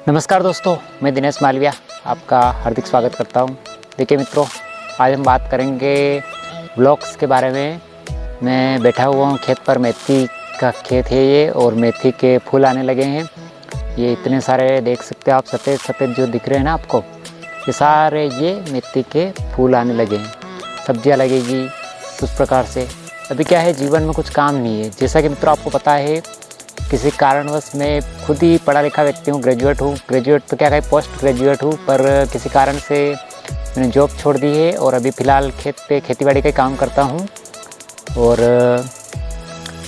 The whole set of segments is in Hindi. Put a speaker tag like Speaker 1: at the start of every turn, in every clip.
Speaker 1: नमस्कार दोस्तों, मैं दिनेश मालविया आपका हार्दिक स्वागत करता हूं। देखिए मित्रों, आज हम बात करेंगे ब्लॉग्स के बारे में। मैं बैठा हुआ हूं खेत पर, मेथी का खेत है ये, और मेथी के फूल आने लगे हैं। ये इतने सारे देख सकते हो आप, सफ़ेद सफ़ेद जो दिख रहे हैं ना आपको, ये सारे ये मेथी के फूल आने लगे हैं। सब्जियाँ लगेगी उस प्रकार से। अभी क्या है, जीवन में कुछ काम नहीं है। जैसा कि मित्रों आपको पता है, किसी कारणवश मैं खुद ही पढ़ा लिखा व्यक्ति हूँ, ग्रेजुएट हूँ। ग्रेजुएट तो क्या कहें, पोस्ट ग्रेजुएट हूँ, पर किसी कारण से मैंने जॉब छोड़ दी है और अभी फ़िलहाल खेत पे खेतीबाड़ी का काम करता हूँ। और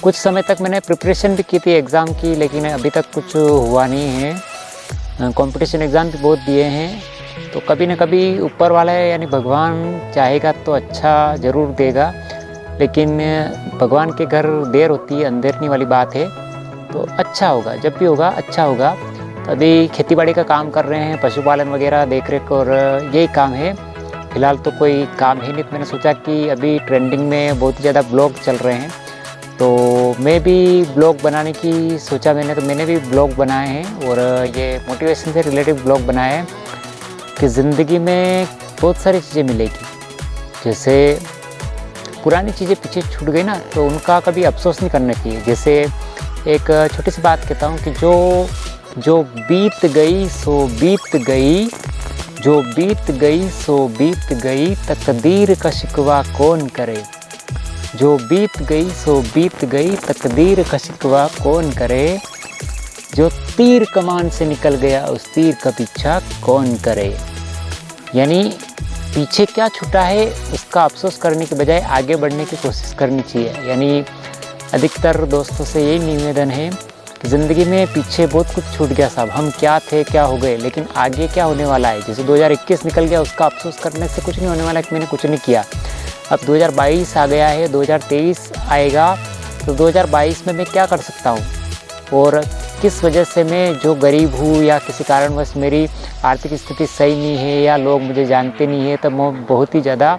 Speaker 1: कुछ समय तक मैंने प्रिपरेशन भी की थी एग्ज़ाम की, लेकिन अभी तक कुछ हुआ नहीं है। कंपटीशन एग्ज़ाम भी बहुत दिए हैं, तो कभी न कभी ऊपर वाला है यानी भगवान चाहेगा तो अच्छा ज़रूर देगा। लेकिन भगवान के घर देर होती है, अंधेरने वाली बात है। तो अच्छा होगा, जब भी होगा अच्छा होगा। तो अभी खेतीबाड़ी का काम कर रहे हैं, पशुपालन वगैरह देख रेख, और यही काम है। फ़िलहाल तो कोई काम ही नहीं। मैंने सोचा कि अभी ट्रेंडिंग में बहुत ही ज़्यादा ब्लॉग चल रहे हैं, तो मैं भी ब्लॉग बनाने की सोचा मैंने, तो मैंने भी ब्लॉग बनाए हैं। और ये मोटिवेशन से रिलेटेड ब्लॉग बनाए हैं कि ज़िंदगी में बहुत सारी चीज़ें मिलेगी। जैसे पुरानी चीज़ें पीछे छूट गई ना, तो उनका कभी अफसोस नहीं करना चाहिए। जैसे एक छोटी सी बात कहता हूँ कि जो बीत गई सो बीत गई, जो बीत गई सो बीत गई, तकदीर का शिकवा कौन करे। जो बीत गई सो बीत गई, तकदीर का शिकवा कौन करे। जो तीर कमान से निकल गया, उस तीर का पीछा कौन करे। यानी पीछे क्या छूटा है उसका अफसोस करने के बजाय आगे बढ़ने की कोशिश करनी चाहिए। यानी अधिकतर दोस्तों से यही निवेदन है कि ज़िंदगी में पीछे बहुत कुछ छूट गया साहब, हम क्या थे क्या हो गए, लेकिन आगे क्या होने वाला है। जैसे 2021 निकल गया, उसका अफसोस करने से कुछ नहीं होने वाला कि मैंने कुछ नहीं किया। अब 2022 आ गया है, 2023 आएगा, तो 2022 में मैं क्या कर सकता हूँ, और किस वजह से मैं जो गरीब हूँ या किसी कारणवश मेरी आर्थिक स्थिति सही नहीं है या लोग मुझे जानते नहीं है, तब मैं बहुत ही ज़्यादा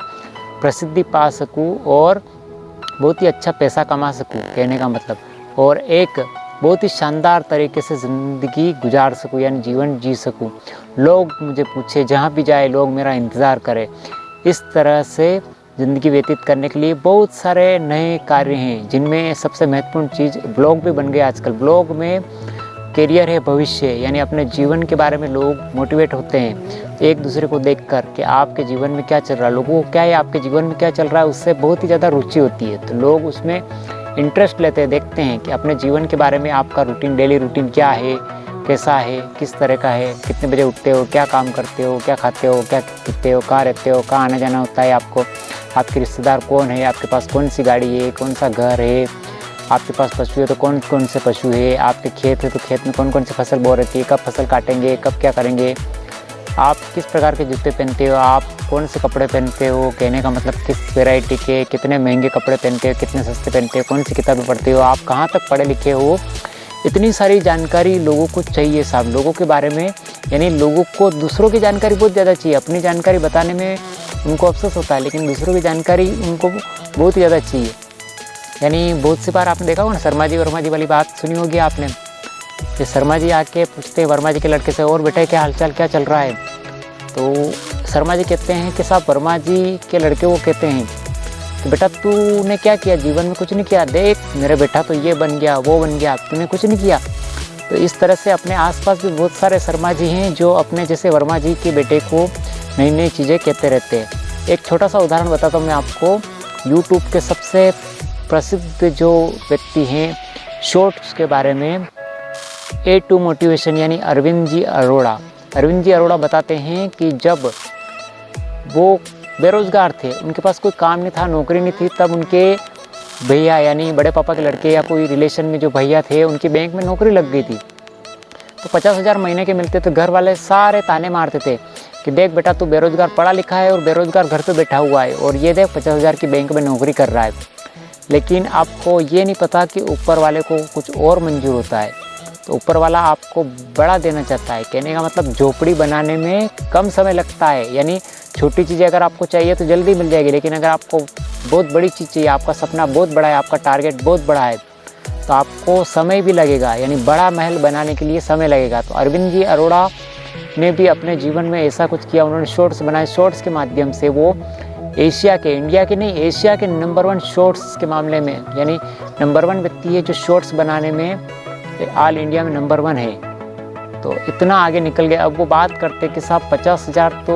Speaker 1: प्रसिद्धि पा सकूँ और बहुत ही अच्छा पैसा कमा सकूँ, कहने का मतलब, और एक बहुत ही शानदार तरीके से ज़िंदगी गुजार सकूँ, यानी जीवन जी सकूँ। लोग मुझे पूछे, जहाँ भी जाए लोग मेरा इंतज़ार करें। इस तरह से ज़िंदगी व्यतीत करने के लिए बहुत सारे नए कार्य हैं, जिनमें सबसे महत्वपूर्ण चीज़ ब्लॉग भी बन गए आजकल। ब्लॉग में करियर है, भविष्य, यानी अपने जीवन के बारे में लोग मोटिवेट होते हैं एक दूसरे को देखकर कि आपके जीवन में क्या चल रहा है, लोगों को क्या है, आपके जीवन में क्या चल रहा है, उससे बहुत ही ज़्यादा रुचि होती है। तो लोग उसमें इंटरेस्ट लेते हैं, देखते हैं कि अपने जीवन के बारे में आपका रूटीन, डेली रूटीन क्या है, कैसा है, किस तरह का है, कितने बजे उठते हो, क्या काम करते हो, क्या खाते हो, क्या पीते हो, कहाँ रहते हो, कहाँ आना जाना होता है आपको, आपके रिश्तेदार कौन है, आपके पास कौन सी गाड़ी है, कौन सा घर है, आपके पास पशु है तो कौन कौन से पशु है, आपके खेत है तो खेत में कौन कौन सी फसल बो रहती है, कब फसल काटेंगे, कब क्या करेंगे, आप किस प्रकार के जूते पहनते हो, आप कौन से कपड़े पहनते हो, कहने का मतलब किस वैरायटी के, कितने महंगे कपड़े पहनते हो, कितने सस्ते पहनते हो, कौन सी किताबें पढ़ते हो, आप कहाँ तक पढ़े लिखे हो। इतनी सारी जानकारी लोगों को चाहिए साहब, लोगों के बारे में। यानी लोगों को दूसरों की जानकारी बहुत ज़्यादा चाहिए। अपनी जानकारी बताने में उनको अफसोस होता है, लेकिन दूसरों की जानकारी उनको बहुत ही ज़्यादा चाहिए। यानी बहुत सी बार आपने देखा होगा ना, शर्मा जी वर्मा जी वाली बात सुनी होगी आपने। ये शर्मा जी आके पूछते हैं वर्मा जी के लड़के से, और बेटे क्या हालचाल, क्या चल रहा है। तो शर्मा जी कहते हैं कि साहब, वर्मा जी के लड़के वो कहते हैं कि बेटा तूने क्या किया जीवन में, कुछ नहीं किया, देख मेरे बेटा तो ये बन गया वो बन गया, तूने कुछ नहीं किया। तो इस तरह से अपने आसपास भी बहुत सारे शर्मा जी हैं जो अपने जैसे वर्मा जी के बेटे को नई नई चीज़ें कहते रहते हैं। एक छोटा सा उदाहरण बताता हूँ मैं आपको। यूट्यूब के सबसे प्रसिद्ध जो व्यक्ति हैं शॉर्ट्स के बारे में, A2 मोटिवेशन यानी अरविंद जी अरोड़ा। अरविंद जी अरोड़ा बताते हैं कि जब वो बेरोज़गार थे, उनके पास कोई काम नहीं था, नौकरी नहीं थी, तब उनके भैया यानी बड़े पापा के लड़के या कोई रिलेशन में जो भैया थे, उनकी बैंक में नौकरी लग गई थी। तो 50,000 महीने के मिलते, तो घर वाले सारे ताने मारते थे कि देख बेटा तू बेरोज़गार पढ़ा लिखा है और बेरोज़गार घर पे बैठा हुआ है, और ये देख 50,000 की बैंक में नौकरी कर रहा है। लेकिन आपको ये नहीं पता कि ऊपर वाले को कुछ और मंजूर होता है। तो ऊपर वाला आपको बड़ा देना चाहता है, कहने का मतलब झोपड़ी बनाने में कम समय लगता है। यानी छोटी चीज़ें अगर आपको चाहिए तो जल्दी मिल जाएगी, लेकिन अगर आपको बहुत बड़ी चीज़ चाहिए, आपका सपना बहुत बड़ा है, आपका टारगेट बहुत बड़ा है, तो आपको समय भी लगेगा, यानी बड़ा महल बनाने के लिए समय लगेगा। तो अरविंद जी अरोड़ा ने भी अपने जीवन में ऐसा कुछ किया। उन्होंने शॉर्ट्स बनाए, शॉर्ट्स के माध्यम से वो एशिया के, इंडिया के नहीं, एशिया के नंबर 1 शॉर्ट्स के मामले में, यानी नंबर 1 व्यक्ति है जो शॉर्ट्स बनाने में ऑल इंडिया में नंबर 1 है। तो इतना आगे निकल गया। अब वो बात करते कि साहब 50,000 तो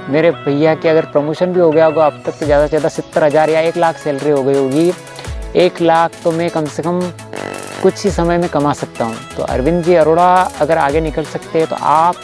Speaker 1: मेरे भैया की अगर प्रमोशन भी हो गया होगा अब तक तो ज़्यादा से ज़्यादा 70,000 या 1 लाख सैलरी हो गई होगी। 1 लाख तो मैं कम से कम कुछ ही समय में कमा सकता हूँ। तो अरविंद जी अरोड़ा अगर आगे निकल सकते हैं तो आप